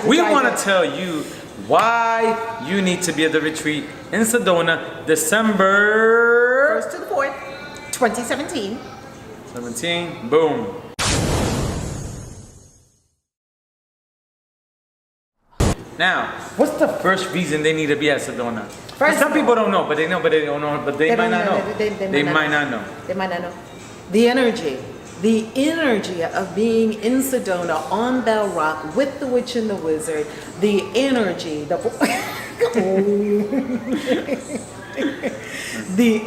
We want to tell you why you need to be at the retreat in Sedona, December 1st to the 4th, 2017. 17. Boom. Now, what's the first reason they need to be at Sedona? Some people don't know, but they know, but they don't know, but they might not know. They might not know. They might not know. The energy of being in Sedona on Bell Rock with the Witch and the Wizard, the energy, the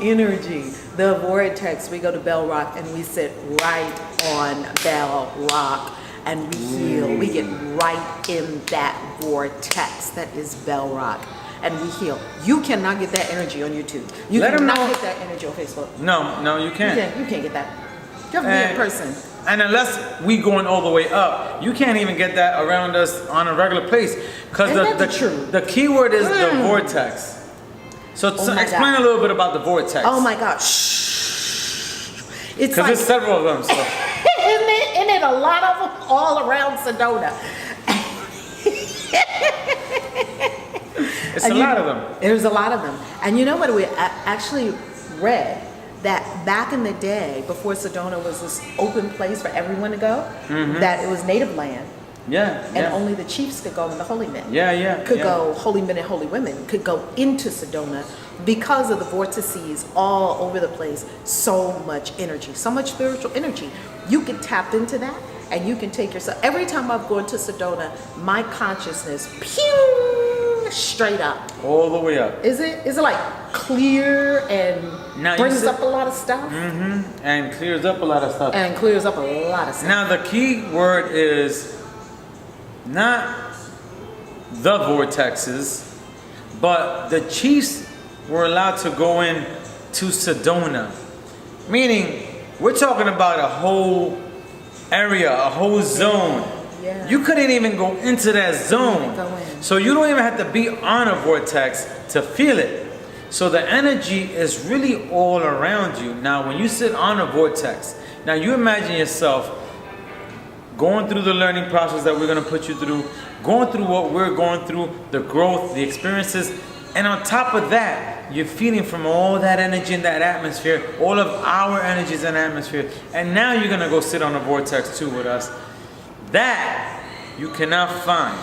energy, the vortex. We go to Bell Rock and we sit right on Bell Rock and we heal. We get right in that vortex that is Bell Rock. And we heal. You cannot get that energy on YouTube. You cannot get that energy on Facebook. No, you can't. You can't get that. You have to be in person. And unless we going all the way up, you can't even get that around us on a regular place. Because the key word is the vortex. So explain a little bit about the vortex. Oh my gosh. It's because there's several of them. So. Isn't it a lot of them all around Sedona? It's a lot of them. There's a lot of them. And you know what? We actually read that back in the day, before Sedona was this open place for everyone to go, that it was native land. Yeah. And only the chiefs could go and the holy men. Could go, holy men and holy women could go into Sedona because of the vortices all over the place. So much energy, so much spiritual energy. You can tap into that and you can take yourself. Every time I've gone to Sedona, my consciousness, pew, straight up. All the way up. Is it like clear and brings up a lot of stuff? And clears up a lot of stuff. Now the key word is not the vortexes, but the chiefs were allowed to go in to Sedona. Meaning, we're talking about a whole area, a whole zone. Yeah. You couldn't even go into that zone. So you don't even have to be on a vortex to feel it. So the energy is really all around you. Now when you sit on a vortex, now you imagine yourself going through the learning process that we're going to put you through, going through what we're going through, the growth, the experiences, and on top of that, you're feeling from all that energy in that atmosphere, all of our energies and atmosphere, and now you're going to go sit on a vortex too with us. That you cannot find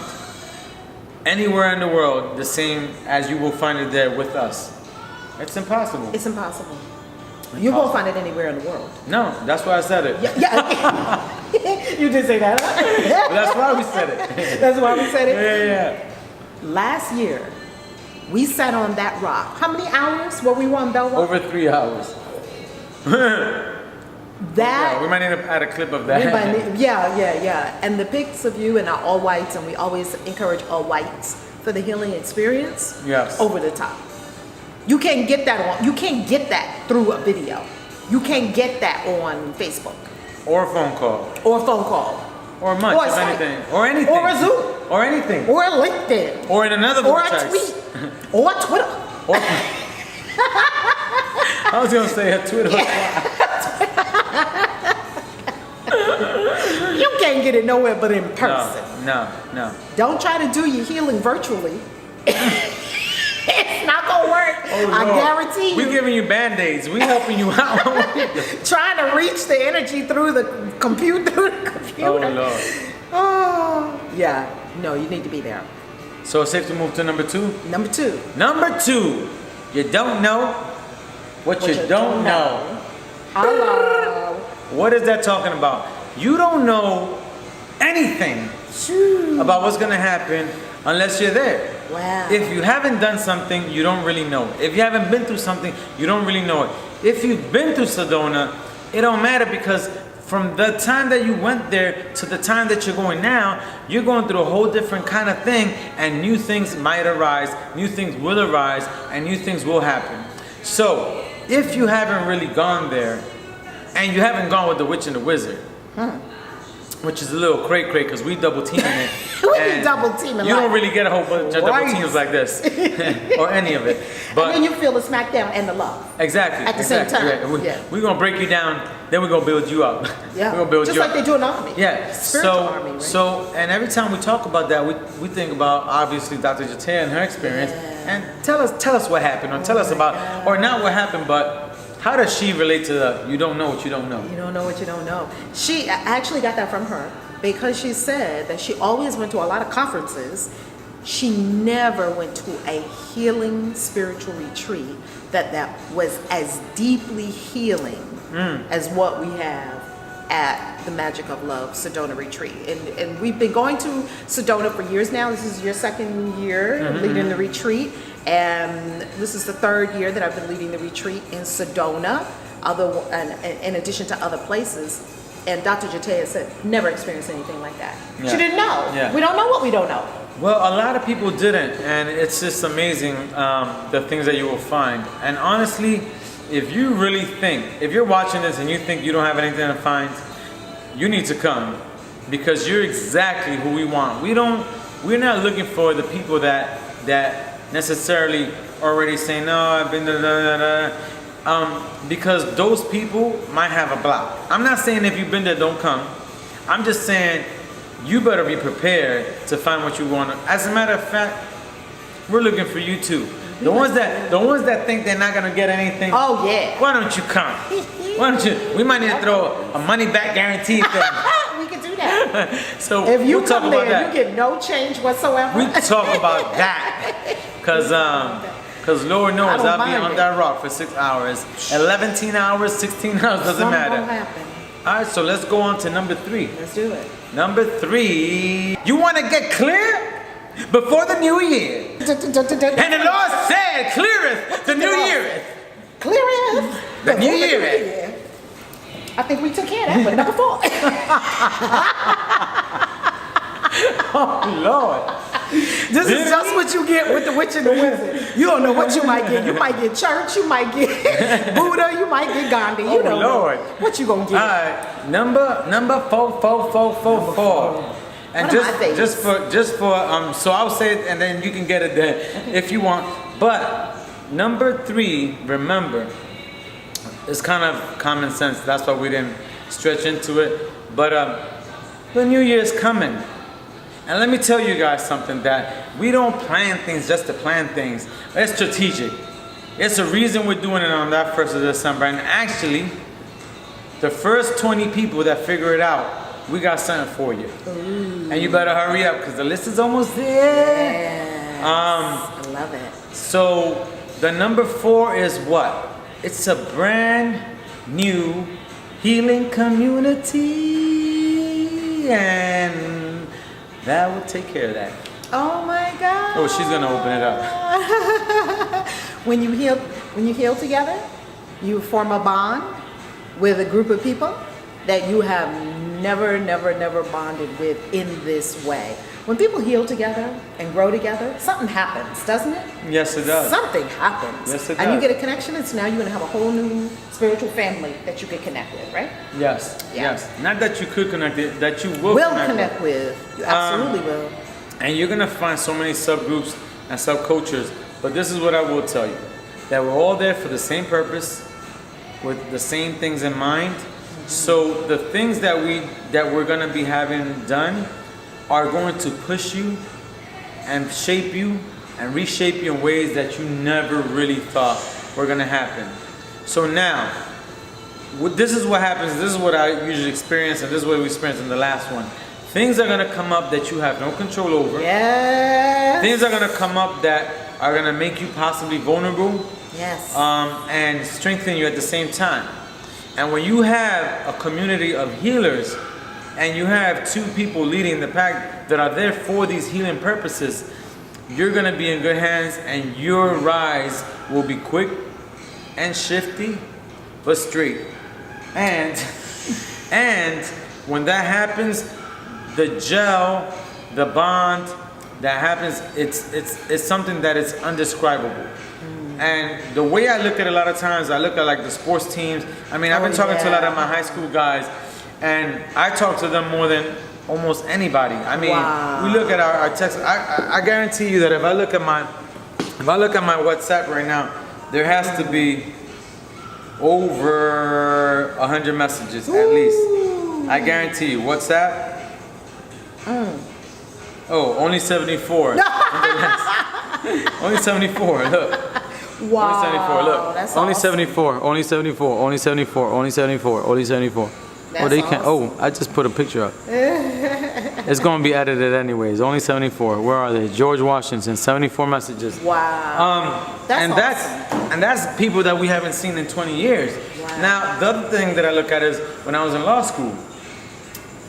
anywhere in the world the same as you will find it there with us. It's impossible. It's impossible. You won't find it anywhere in the world. No, that's why I said it. Yeah. You did say that, huh? But that's why we said it. That's why we said it? Yeah. Last year, we sat on that rock. How many hours were we on Bell Rock? Over 3 hours. We might need to add a clip of that. Yeah. And the pics of you in our all whites, and we always encourage all whites for the healing experience. Yes. Over the top. You can't get that through a video. You can't get that on Facebook. Or a phone call. Or much, or if anything. Or anything. Or a Zoom. Or anything. Or a LinkedIn. Or in another vortex. Or a tweet. Or Twitter. I was going to say a Twitter. You can't get it nowhere but in person. No. Don't try to do your healing virtually. It's not gonna work. I guarantee you. We're giving you band-aids. We're helping you out. Trying to reach the energy through the computer. Oh Lord. Oh yeah. No, you need to be there. So it's safe to move to number 2? Number 2. Number 2. You don't know what you don't know. Hello. What is that talking about? You don't know anything about what's gonna happen unless you're there. Wow. If you haven't done something, you don't really know it. If you haven't been through something, you don't really know it. If you've been through Sedona, it don't matter, because from the time that you went there to the time that you're going now, you're going through a whole different kind of thing, and new things might arise, new things will arise, and new things will happen. So, if you haven't really gone there, and you haven't gone with the Witch and the Wizard, which is a little cray because we double teaming it. We and be double teaming. You don't really get a whole bunch of double Right. teams like this, or any of it. But and then you feel the smackdown and the love. exactly At the same time. Yeah. We're gonna break you down, then we're gonna build you up. Yeah. We're gonna build Just you like up. they do in the army. Yeah. Spiritual army, right? And every time we talk about that, we think about obviously Dr. Jatea and her experience. Yeah. And tell us what happened, or tell us about, or not what happened, but how does she relate to the you don't know what you don't know? You don't know what you don't know. She I actually got that from her because she said that she always went to a lot of conferences. She never went to a healing spiritual retreat that was as deeply healing as what we have at the Magic of Love Sedona retreat. And we've been going to Sedona for years now. This is your second year leading the retreat. And this is the third year that I've been leading the retreat in Sedona, in addition to other places. And Dr. Jatea said, never experienced anything like that. Yeah. She didn't know. Yeah. We don't know what we don't know. Well, a lot of people didn't, and it's just amazing the things that you will find. And honestly, if you really think, if you're watching this and you think you don't have anything to find, you need to come, because you're exactly who we want. We're not looking for the people that necessarily already say, no, I've been because those people might have a block. I'm not saying if you've been there, don't come. I'm just saying you better be prepared to find what you want. As a matter of fact, we're looking for you too. The ones that think they're not gonna get anything. Oh yeah. Why don't you come? Why don't you? We might need to throw a money back guarantee thing. We can do that. So If you we'll talk come about there, that. you get no change whatsoever. We talk about that, cause Lord knows I don't I'll be mind on it. that rock for 6 hours, 11 hours, 16 hours, doesn't Something matter. gonna happen. All right, so let's go on to number 3. Let's do it. Number 3, you want to get clear before the new year, and the Lord said, "Cleareth the new year." Cleareth The new before year. I think we took care of that, but number 4. Oh Lord. This is just what you get with the witch and the wizard. You don't know what you might get. You might get church, you might get Buddha, you might get Gandhi. You Oh, don't Lord. know what you gonna All get. right, number 4. And One of my favorites. just for so I'll say it and then you can get it there if you want. But number 3, remember, it's kind of common sense. That's why we didn't stretch into it. But the new year is coming. And let me tell you guys something, that we don't plan things just to plan things. It's strategic. It's a reason we're doing it on that 1st of December. And actually, the first 20 people that figure it out, we got something for you. Ooh. And you better hurry up because the list is almost there. Yes. I love it. So the number 4 is what? It's a brand new healing community, and that will take care of that. Oh my God. Oh, she's gonna open it up. When you heal together, you form a bond with a group of people that you have never bonded with in this way. When people heal together and grow together, something happens, doesn't it? Yes, it does. Something happens. Yes, it And you does. get a connection, and so now you're going to have a whole new spiritual family that you can connect with, right? Yes, Yeah. yes. Not that you could connect it, that you will Will connect connect with. You absolutely will. And you're gonna find so many subgroups and subcultures. But this is what I will tell you: that we're all there for the same purpose, with the same things in mind. So the things that we're gonna be having done are going to push you and shape you and reshape you in ways that you never really thought were gonna happen. So now, this is what happens. This is what I usually experience, and this is what we experienced in the last one. Things are gonna come up that you have no control over. Yes. Things are gonna come up that are gonna make you possibly vulnerable, Yes. and strengthen you at the same time. And when you have a community of healers, and you have 2 people leading the pack that are there for these healing purposes, you're gonna be in good hands, and your rise will be quick and shifty, but straight. And when that happens, the gel, the bond that happens, it's something that is undescribable. And the way I look at it a lot of times, I look at like the sports teams. I mean, I've been talking to a lot of my high school guys, and I talk to them more than almost anybody. I mean, Wow. we look at our text. I guarantee you that if I look at my WhatsApp right now, there has to be over 100 messages at least. I guarantee you. WhatsApp. Oh, only 74. Only 74. Look. Wow. Only 74. Look. That's Only awesome. 74. Only 74. Only 74. Only 74. Only 74. That's Oh, they can't. awesome. Oh, I just put a picture up. It's gonna be edited anyways. Only 74. Where are they? George Washington. 74 messages. Wow. And that's people that we haven't seen in 20 years. Wow. Now, the other thing that I look at is when I was in law school.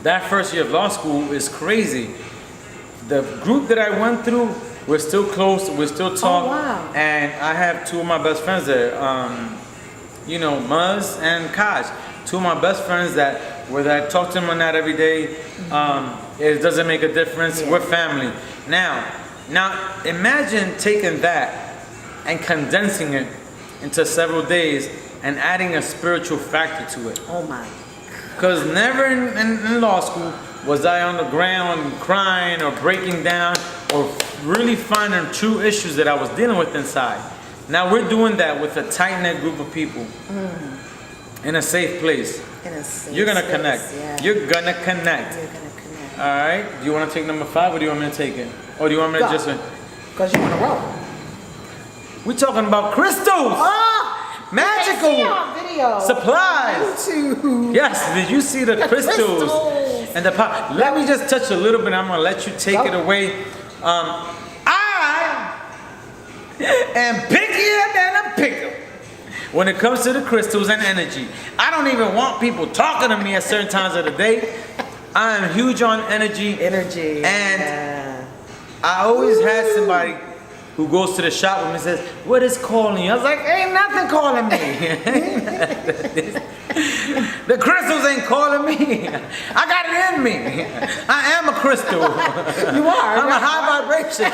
That first year of law school is crazy. The group that I went through, we're still close. We still talk. Oh, wow. And I have two of my best friends there. Muzz and Kaj. Two of my best friends that whether I talk to them or not every day, it doesn't make a difference. Yeah. We're family. Now imagine taking that and condensing it into several days and adding a spiritual factor to it. Oh my. Because never in law school was I on the ground crying or breaking down or really finding true issues that I was dealing with inside. Now we're doing that with a tight-knit group of people in a safe place. You're gonna connect. Yeah. You're gonna connect. You're gonna connect. All right. Do you want to take number 5 or do you want me to take it? Or do you want me to just? Because you want to roll. We're talking about crystals. Magical See our video. supplies. YouTube. Yes. Did you see the crystals? crystals. And the pop. Let me just touch a little bit. I'm gonna let you take it away. I am pickier than a pickle when it comes to the crystals and energy. I don't even want people talking to me at certain times of the day. I am huge on energy. Energy. And I always had somebody who goes to the shop with me and says, "What is calling you?" I was like, "Ain't nothing calling me." The crystals ain't calling me. I got it in me. I am a crystal. You are. I'm a high vibration.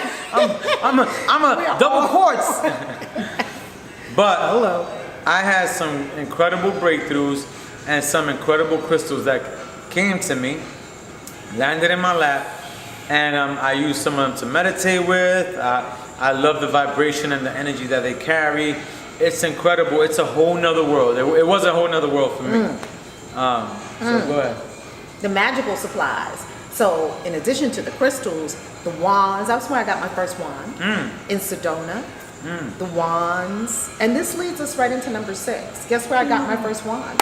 I'm a double quartz. But Hello. I had some incredible breakthroughs and some incredible crystals that came to me, landed in my lap, and I used some of them to meditate with. I love the vibration and the energy that they carry. It's incredible. It's a whole nother world. It was a whole nother world for me. So go ahead. The magical supplies. So in addition to the crystals, the wands, that's where I got my first wand. In Sedona. The wands. And this leads us right into number 6. Guess where I got my first wand?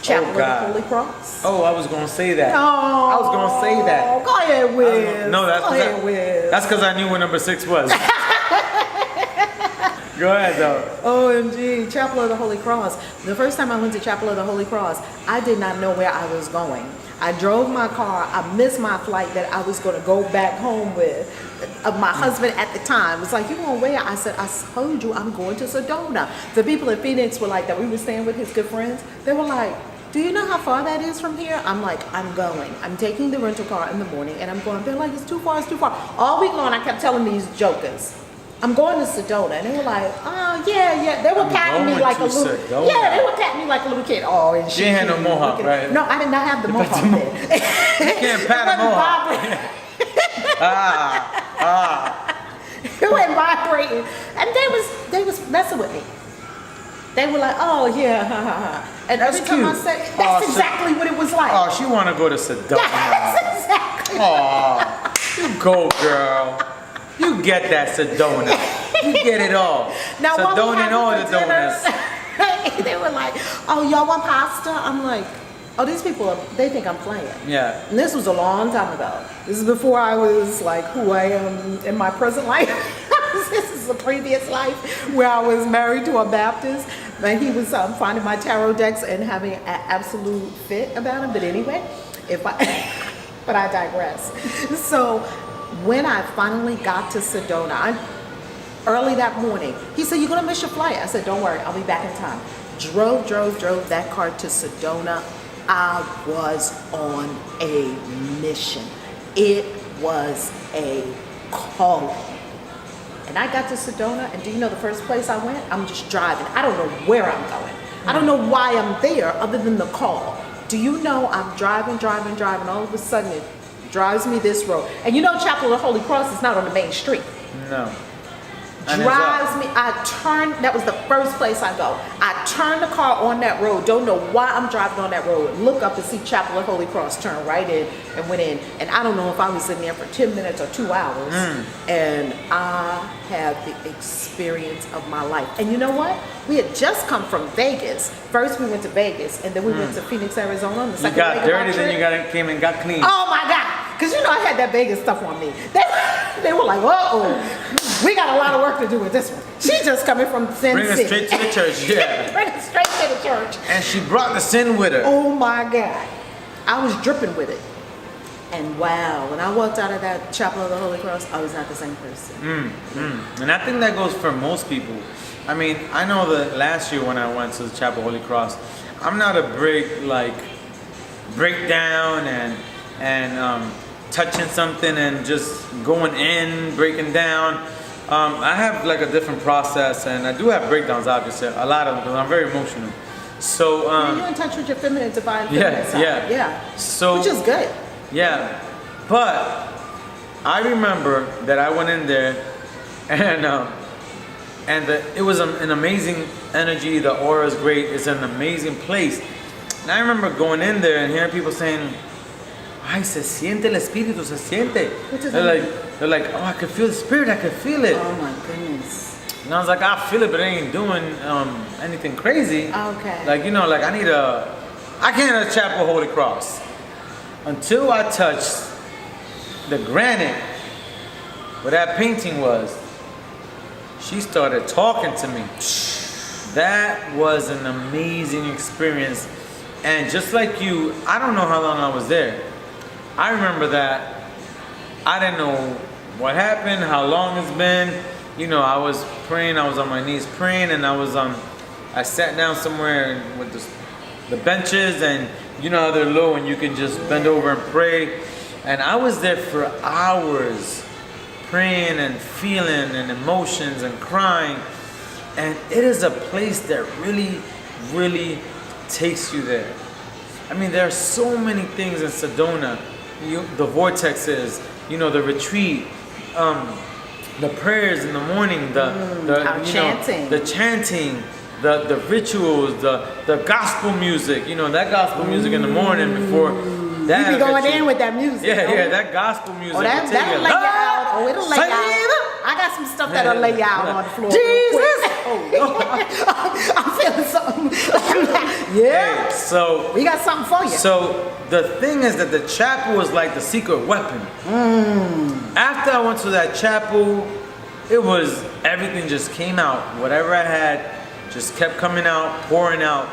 Chapel of the Holy Cross. Oh, I was gonna say that. Oh, I was gonna say that. Go ahead, Wiz. No, Go ahead, Wiz. that's because I knew what number 6 was. Go ahead, though. OMG, Chapel of the Holy Cross. The first time I went to Chapel of the Holy Cross, I did not know where I was going. I drove my car. I missed my flight that I was going to go back home with. My husband at the time was like, "You going where?" I said, "I told you I'm going to Sedona." The people in Phoenix were like that. We were staying with his good friends. They were like, "Do you know how far that is from here?" I'm like, "I'm going. I'm taking the rental car in the morning and I'm going." They're like, "It's too far, it's too far." All week long, I kept telling these jokers, "I'm going to Sedona." And they were like, "Oh, yeah." They were patting me like a little Sedona. Yeah, they were patting me like a little kid. Oh, and She ain't had no mohawk, right? No, I did not have the mohawk then. You can't pat a mohawk. It went vibrating. And they was messing with me. They were like, "Oh, yeah, ha, ha, ha." And That's every time I cute. said, that's exactly what it was like. Oh, she want to go to Sedona. That's exactly. Oh, you go, girl. You get that Sedona. You get it all. Now, when we Sedona had and all the for dinner, donuts. they were like, "Oh, y'all want pasta?" I'm like, "Oh, these people, they think I'm playing." Yeah. And this was a long time ago. This is before I was like who I am in my present life. This is a previous life where I was married to a Baptist. And he was finding my tarot decks and having an absolute fit about him. But anyway, but I digress. So when I finally got to Sedona, early that morning, he said, "You're gonna miss your flight." I said, "Don't worry, I'll be back in time." Drove that car to Sedona. I was on a mission. It was a calling. And I got to Sedona, and do you know the first place I went? I'm just driving. I don't know where I'm going. I don't know why I'm there other than the call. Do you know I'm driving, all of a sudden it drives me this road. And you know Chapel of the Holy Cross is not on the main street. No. Drives me, that was the first place I go. I turn the car on that road, don't know why I'm driving on that road, look up and see Chapel of Holy Cross, turn right in and went in. And I don't know if I was in there for 10 minutes or 2 hours. And I had the experience of my life. And you know what? We had just come from Vegas. First we went to Vegas and then we went to Phoenix, Arizona. The you got dirty, then you came and got clean. Oh my God. Because you know I had that Vegas stuff on me. They were like, uh-oh, we got a lot of work to do with this one. She's just coming from Sin City. Bring her straight to the church, yeah. Bring her straight to the church. And she brought the sin with her. Oh my God. I was dripping with it. And wow, when I walked out of that Chapel of the Holy Cross, I was not the same person. And I think that goes for most people. I mean, I know that last year when I went to the Chapel of the Holy Cross, I'm not a breakdown and touching something and just going in, breaking down. I have like a different process, and I do have breakdowns, obviously, a lot of them, because I'm very emotional. So you're in touch with your feminine, divine feminine side. Yeah. So, which is good. Yeah, but I remember that I went in there, and it was an amazing energy. The aura is great. It's an amazing place. And I remember going in there and hearing people saying, "Ay, se siente el espíritu, se siente." They're like, "Oh, I can feel the spirit. I can feel it." Oh my goodness. And I was like, "I feel it, but it ain't doing anything crazy." Okay. Like, like I can't have a Chapel Holy Cross until I touched the granite where that painting was. She started talking to me. That was an amazing experience. And just like you, I don't know how long I was there. I remember that I didn't know what happened, how long it's been. I was praying, I was on my knees praying, and I sat down somewhere with the benches, and how they're low and you can just bend over and pray. And I was there for hours praying and feeling and emotions and crying. And it is a place that really, really takes you there. I mean, there are so many things in Sedona. The vortexes, the retreat, the prayers in the morning, the chanting, the rituals, the gospel music. That gospel music in the morning before that. You be going in with that music. Yeah, that gospel music. That'll lay you out. Oh, it'll lay you out. I got some stuff that'll lay you out on the floor. Jesus! I'm feeling something. Yeah. Hey, so we got something for you. So the thing is that the chapel was like the secret weapon. After I went to that chapel, everything just came out. Whatever I had just kept coming out, pouring out.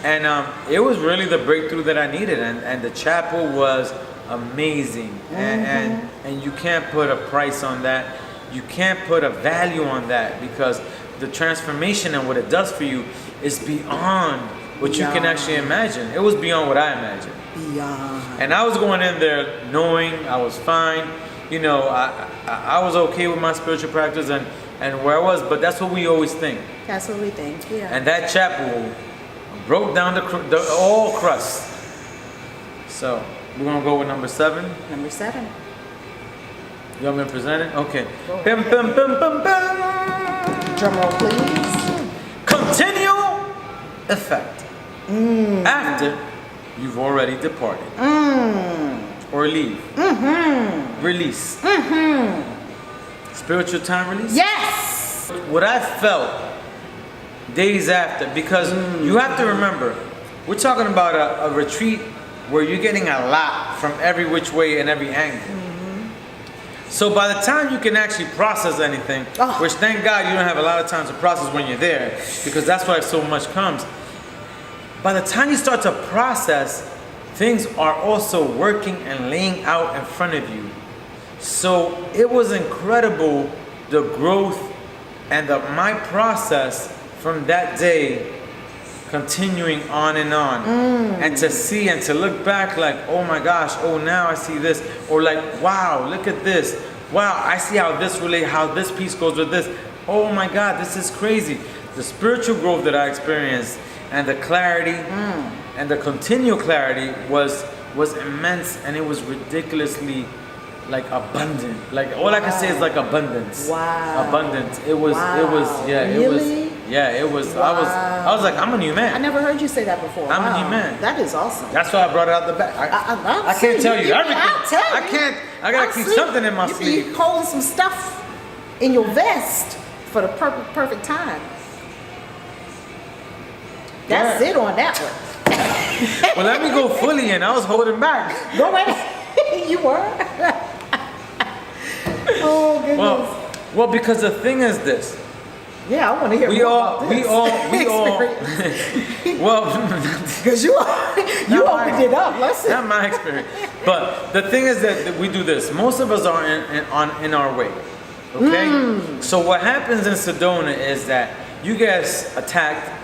And it was really the breakthrough that I needed. And the chapel was amazing. And you can't put a price on that. You can't put a value on that, because the transformation and what it does for you is beyond what you can actually imagine. It was beyond what I imagined. Beyond. And I was going in there knowing I was fine. I was okay with my spiritual practice and where I was, but that's what we always think. That's what we think, yeah. And that chapel broke down the all crust. So we're gonna go with number 7. Number 7. You want me to present it? Okay. Bim, bim, bim, bim, bim. Drum roll, please. Continual effect. After you've already departed. Or leave. Release. Spiritual time release? Yes! What I felt days after, because you have to remember, we're talking about a retreat where you're getting a lot from every which way and every angle. So by the time you can actually process anything, which thank God you don't have a lot of time to process when you're there, because that's why so much comes. By the time you start to process, things are also working and laying out in front of you. So it was incredible, the growth and my process from that day continuing on and on. And to see and to look back like, oh my gosh, oh now I see this. Or like, wow, look at this. Wow, I see how this piece goes with this. Oh my God, this is crazy. the spiritual growth that I experienced and the clarity and the continual clarity was immense, and it was ridiculously like abundant. Like all I can say is like abundance. Wow. Abundance. It was yeah, Really? it was yeah, it was I was like, I'm a new man. I never heard you say that before. I'm a new man. That is awesome. That's why I brought it out the back. I can't tell you everything. I gotta keep something in my sleeve. You holding some stuff in your vest for the perfect time. That's it on that one. Well, let me go fully in. I was holding back. Go right. You were. Oh goodness. Well, because the thing is this. Yeah, I want to hear more about this. We all. Well, because you opened it up. Let's see. Not my experience. But the thing is that we do this. Most of us are in our way. Okay. So what happens in Sedona is that you get attacked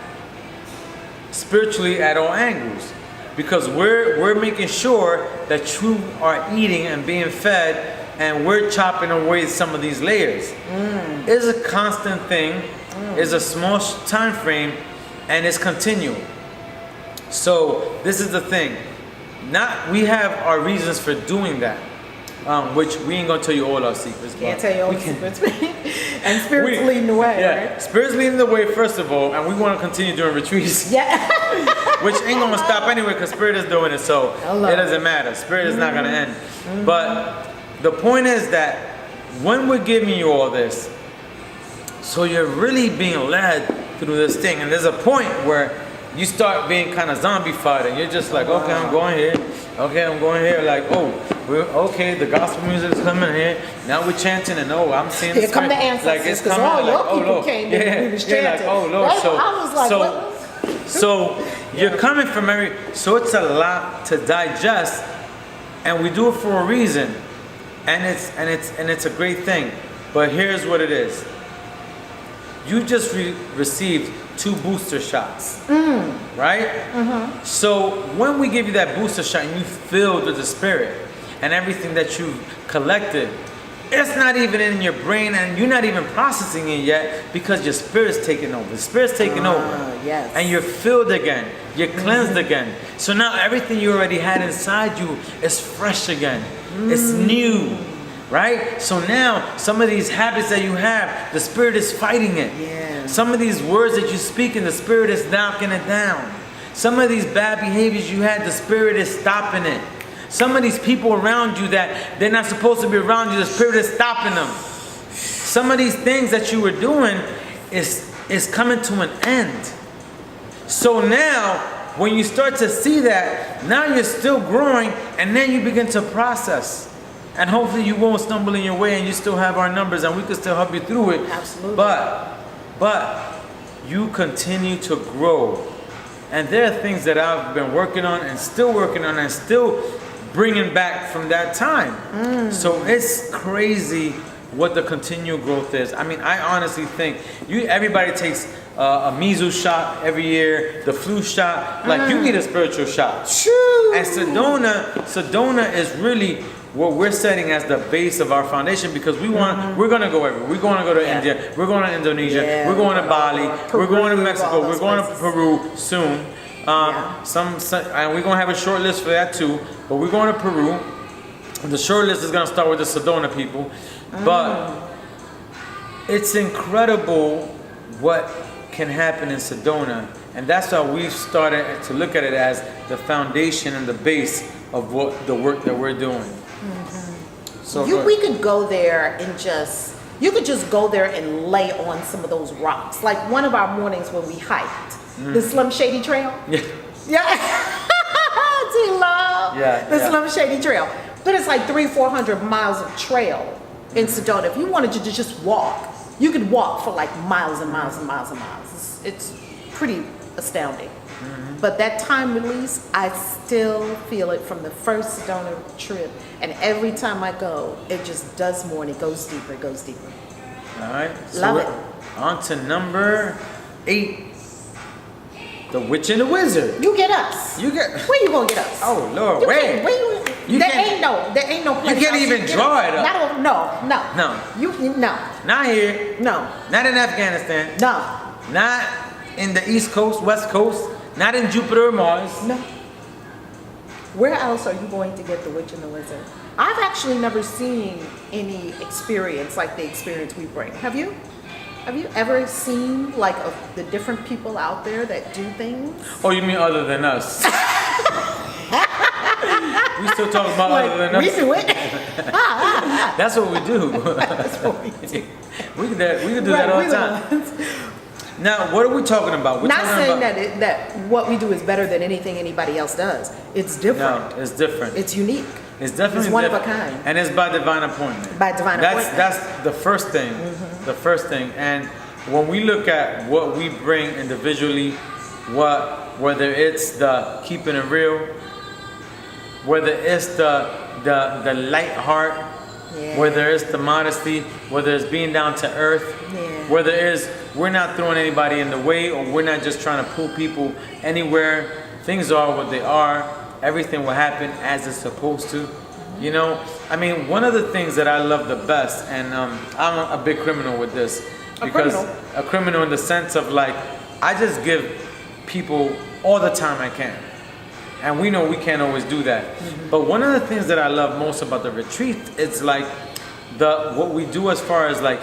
spiritually at all angles, because we're making sure that you are eating and being fed, and we're chopping away some of these layers. It's a constant thing. It's a small time frame, and it's continual. So this is the thing. We have our reasons for doing that, which we ain't gonna tell you all our secrets. Can't tell you all the secrets. And spirits leading the way, right? Spirits leading the way, first of all, and we want to continue doing retreats. Yeah. Which ain't gonna stop anyway, because Spirit is doing it, so it doesn't matter. Spirit is not gonna end. But the point is that when we're giving you all this, so you're really being led through this thing, and there's a point where you start being kind of zombified, and you're just like, okay, I'm going here. Okay, I'm going here. Like, okay, the gospel music is coming here. Now we're chanting, and I'm seeing. Here come the ancestors, like it's because coming. all your people came in. We was chanting. Like, oh Lord. I was like, so you're coming from so it's a lot to digest, and we do it for a reason, and it's a great thing. But here's what it is. You just received 2 booster shots, right? So when we give you that booster shot and you filled with the Spirit and everything that you've collected, it's not even in your brain, and you're not even processing it yet, because your Spirit's taking over. The Spirit's taking over. Yes. And you're filled again. You're cleansed again. So now everything you already had inside you is fresh again. It's new. Right? So now, some of these habits that you have, the Spirit is fighting it. Yeah. Some of these words that you speak, and the Spirit is knocking it down. Some of these bad behaviors you had, the Spirit is stopping it. Some of these people around you that they're not supposed to be around you, the Spirit is stopping them. Some of these things that you were doing is coming to an end. So now, when you start to see that, now you're still growing, and then you begin to process. And hopefully you won't stumble in your way, and you still have our numbers, and we can still help you through it. Absolutely. But you continue to grow. And there are things that I've been working on and still working on and still bringing back from that time. So it's crazy what the continual growth is. I mean, I honestly think everybody takes a measles shot every year, the flu shot. Like, you need a spiritual shot. And Sedona is really what we're setting as the base of our foundation, because we're gonna go everywhere. We're gonna go to India, we're going to Indonesia, we're going to Bali, we're going to Mexico, we're going to Peru soon. And we're gonna have a short list for that too. But we're going to Peru. The short list is gonna start with the Sedona people. But it's incredible what can happen in Sedona, and that's why we've started to look at it as the foundation and the base of the work that we're doing. So we could go there and you could just go there and lay on some of those rocks. Like one of our mornings when we hiked the Slim Shady Trail. Yeah. The Slim Shady Trail. But it's like 300-400 miles of trail in Sedona. If you wanted to just walk, you could walk for like miles and miles and miles and miles. It's pretty astounding. But that time release, I still feel it from the first Sedona trip. And every time I go, it just does more, and it goes deeper, All right. Love it. On to number 8. The Witch and the Wizard. You get us. Where you gonna get us? Oh Lord, where? There ain't no place. You can't even draw it up. No. No. No. Not here. No. Not in Afghanistan. No. Not in the East Coast, West Coast, not in Jupiter or Mars. No. Where else are you going to get the witch and the wizard? I've actually never seen any experience like the experience we bring. Have you? Have you ever seen like the different people out there that do things? Oh, you mean other than us? We still talk about Like, other than us. we do it. That's what we do. That's what we do. we can do that all the time. Now, what are we talking about? We're Not talking saying about, that what we do is better than anything anybody else does. It's different. No, it's different. It's unique. It's definitely It's one different. of a kind. And it's by divine appointment. By divine appointment. That's the first thing. The first thing. And when we look at what we bring individually, whether it's the keeping it real, whether it's the light heart, Yeah. whether it's the modesty, whether it's being down to earth, Yeah. whether it's we're not throwing anybody in the way, or we're not just trying to pull people anywhere. Things are what they are. Everything will happen as it's supposed to. You know, I mean, one of the things that I love the best, and I'm a big criminal with this, because a criminal in the sense of like, I just give people all the time I can. And we know we can't always do that. But one of the things that I love most about the retreat, it's like what we do as far as like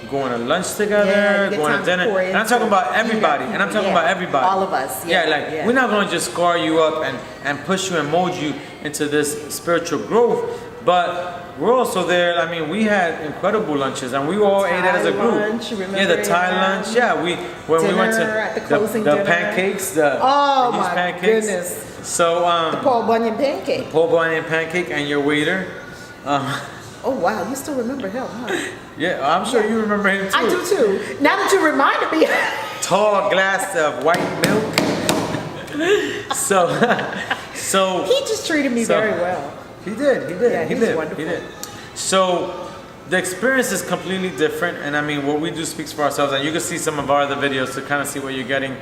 going to lunch together, going to dinner. And I'm talking about everybody. And I'm talking about everybody. All of us. Yeah, we're not going to just scar you up and push you and mold you into this spiritual growth. But we're also there. I mean, we had incredible lunches, and we all ate it as a group. Lunch, you remember? Yeah, the Thai lunch. Yeah, when we went to at the closing the dinner. pancakes, the Oh these my pancakes. goodness. So The Paul Bunyan pancake. Paul Bunyan pancake and your waiter. Oh wow, you still remember him, huh? Yeah, I'm sure you remember him too. I do too. Now that you reminded me. Tall glass of white milk. So He just treated me very well. He did. Yeah, he he's did. wonderful. He did. So the experience is completely different, and I mean, what we do speaks for ourselves. And you can see some of our other videos to kind of see what you're getting.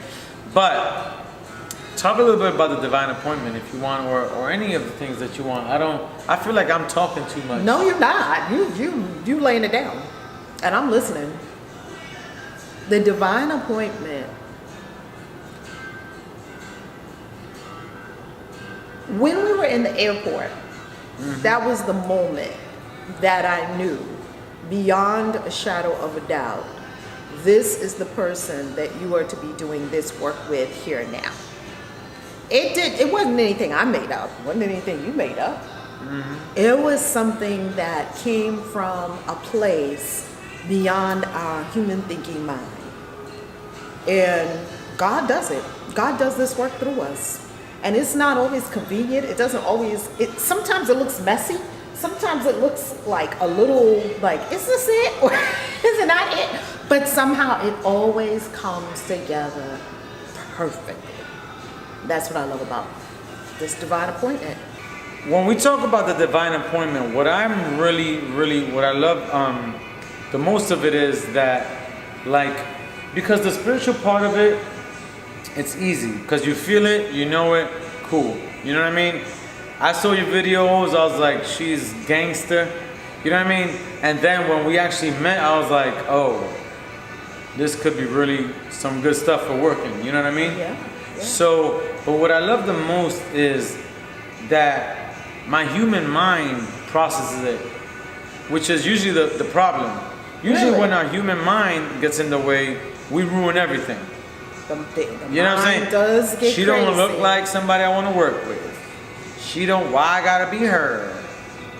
But talk a little bit about the divine appointment, if you want, or any of the things that you want. I feel like I'm talking too much. No, you're not. You laying it down, and I'm listening. The divine appointment. When we were in the airport, that was the moment that I knew, beyond a shadow of a doubt, this is the person that you are to be doing this work with here now. It wasn't anything I made up. It wasn't anything you made up. It was something that came from a place beyond our human thinking mind. And God does it. God does this work through us. And it's not always convenient. It doesn't always, sometimes it looks messy. Sometimes it looks like a little like, is this it? Or is it not it? But somehow it always comes together perfectly. That's what I love about this divine appointment. When we talk about the divine appointment, what I'm what I love the most of it is that, like, because the spiritual part of it, it's easy because you feel it, you know it, cool. You know what I mean? I saw your videos, I was like, she's gangster. You know what I mean? And then when we actually met, I was like, oh, this could be really some good stuff for working. You know what I mean? Yeah. So, but what I love the most is that my human mind processes it, which is usually the problem. Usually Really? when our human mind gets in the way, we ruin everything. The You know what I'm saying? mind does get she don't crazy. look like somebody I want to work with. She don't, why I gotta be her?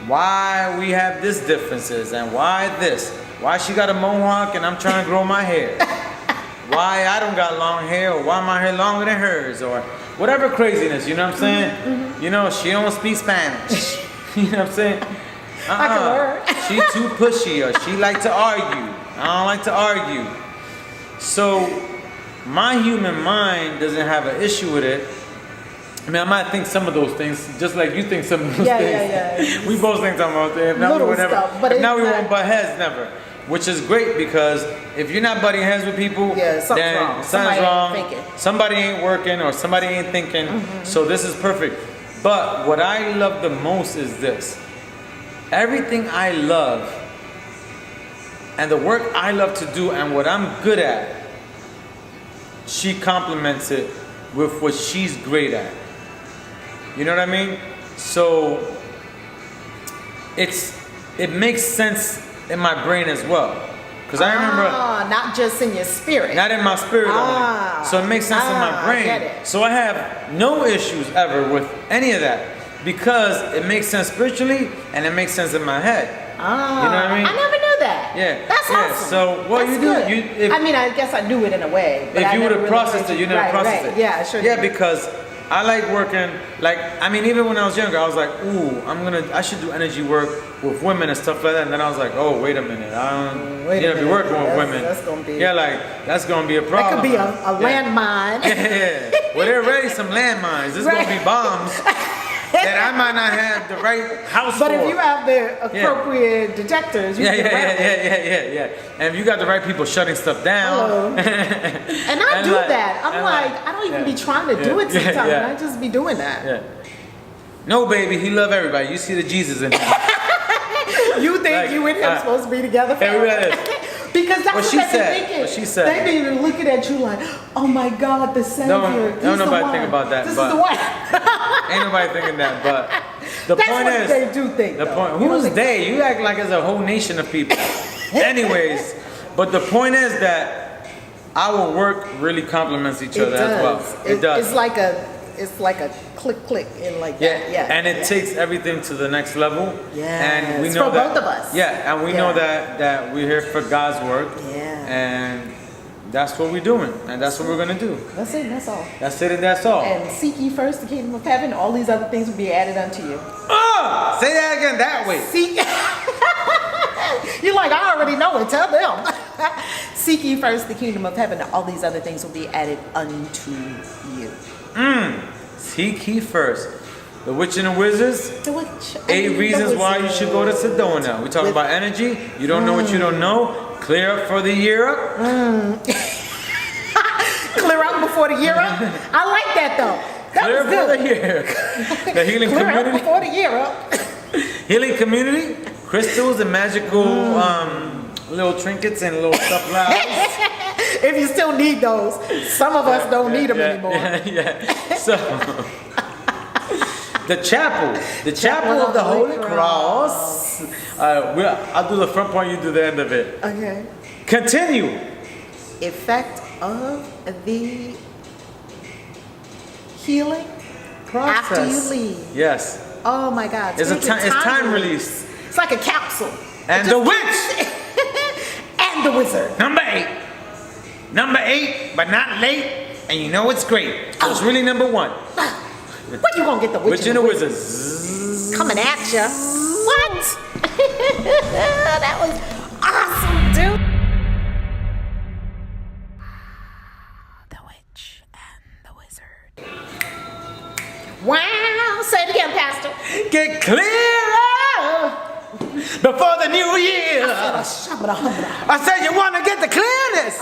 Why we have this differences and why this? Why she got a mohawk and I'm trying to grow my hair? Why I don't got long hair, or why my hair longer than hers, or whatever craziness, you know what I'm saying? You know, she don't speak Spanish. You know what I'm saying? I can learn. She too pushy, or she like to argue. I don't like to argue. So my human mind doesn't have an issue with it. I mean, I might think some of those things, just like you think some of those things. Yeah. We both think some of those things. Now Little we won't stuff, but if now it's we not- won't butt heads, never. Which is great, because if you're not butting heads with people, Yeah, something's then wrong. something's Somebody ain't wrong. thinking. Somebody ain't working, or somebody ain't thinking. So this is perfect. But what I love the most is this. Everything I love and the work I love to do and what I'm good at she complements it with what she's great at. You know what I mean? So it makes sense in my brain as well. Because I remember, not just in your spirit. not in my spirit only. So it makes sense in my brain. I get it. So I have no issues ever with any of that because it makes sense spiritually and it makes sense in my head. You know what I mean? I never knew that. Yeah. That's awesome. So what That's you do? good. I mean, I guess I knew it in a way. But if you would have really processed it, you never processed it. Yeah, sure. Yeah, because I like working. Like, I mean, even when I was younger, I was like, ooh, I should do energy work with women and stuff like that. And then I was like, oh, wait a minute, I don't be working with women. That's gonna be. Yeah, like that's gonna be a problem. That could be a landmine. Yeah. Well, there are already some landmines. There's gonna be bombs that I might not have the right house But for. if you have the appropriate detectors, you can get around it. Yeah. And if you got the right people shutting stuff down. Hello. And I do that. I'm like, I don't even be trying to do it sometimes. I just be doing that. Yeah. No, baby, he love everybody. You see the Jesus in him. You think like, you and him supposed to be together forever? Because that's what she said. Thinking. What she said. They be looking at you like, oh my God, the Savior. Don't nobody think about that. This is the one. Ain't nobody thinking that. But the that's point what is, they do think. The point. Who's they? You act like it's a whole nation of people. Anyways, but the point is that our work really complements each other as well. It does. It's like a click and like that. Yeah. And it takes everything to the next level. Yeah. And we it's know for that, both of us. Yeah, and we know that we're here for God's work. Yeah. And that's what we're doing, and that's what we're gonna do. That's it. That's all. That's it, and that's all. And seek ye first the kingdom of heaven. All these other things will be added unto you. Say that again that way. Seek. You're like, I already know it. Tell them. Seek ye first the kingdom of heaven. All these other things will be added unto you. Seek ye first. The Witch and the Wizards. The Witch. 8 reasons why you should go to Sedona. We talk about energy. You don't know what you don't know. Clear up for the year up. Clear up before the year up. I like that though. That clear was good. For the year. The healing clear community. Up before the year up. Healing community. Crystals and magical little trinkets and little stuff like If you still need those, some of us don't need them anymore. Yeah. So the chapel of the Holy Cross. I'll do the front part, you do the end of it. Okay. Continue. Effect of the healing process after you leave. Yes. Oh my God. It's time release. It's like a capsule. And the witch. And the wizard. Number 8, but not late. And you know it's great. So it's really number 1. What you gonna get the witch and the wizard coming at you? What? That was awesome, dude. The witch and the wizard. Wow! Say it again, Pastor. Get clearer before the new year. I said you want to get the clearness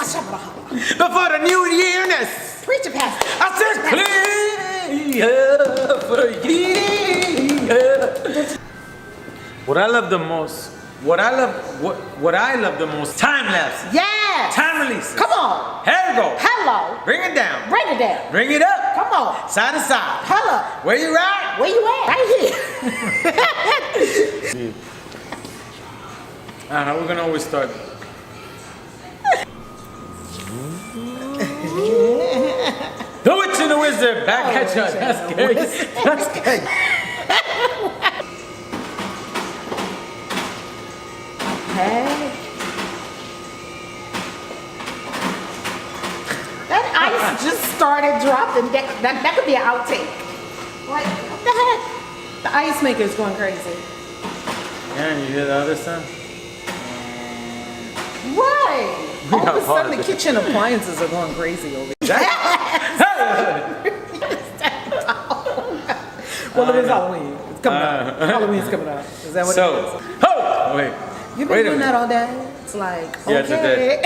before the new yearness. Preach it, Pastor. I said clear for the year. What I love the most, time lapse. Yes. Time release. Come on. Here we go. Hello. Bring it down. Bring it down. Bring it up. Come on. Side to side. Hello. Where you at? Where you at? Right here. We're gonna always start. The Witch and the Wizard back at you. That's good. That's good. Okay. That ice just started dropping. That could be an outtake. Like, what the heck? The ice maker is going crazy. Aaron, you hear the other sound? Right. All of a sudden, the kitchen appliances are going crazy over here. Well, it is Halloween. It's coming out. Halloween's coming out. Is that what it is? Oh, wait. You've been doing that all day? It's like, okay. Yeah, today.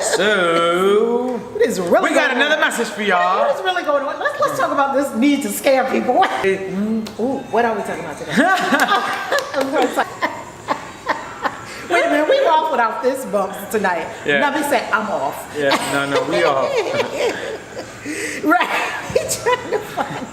So, what is really we got another message for y'all. What is really going on? Let's talk about this need to scare people. Ooh, what are we talking about today? I'm so excited. Wait a minute, we were off without fist bumps tonight. Yeah. Let me say, I'm off. Yeah, no, we off. Right. We trying to find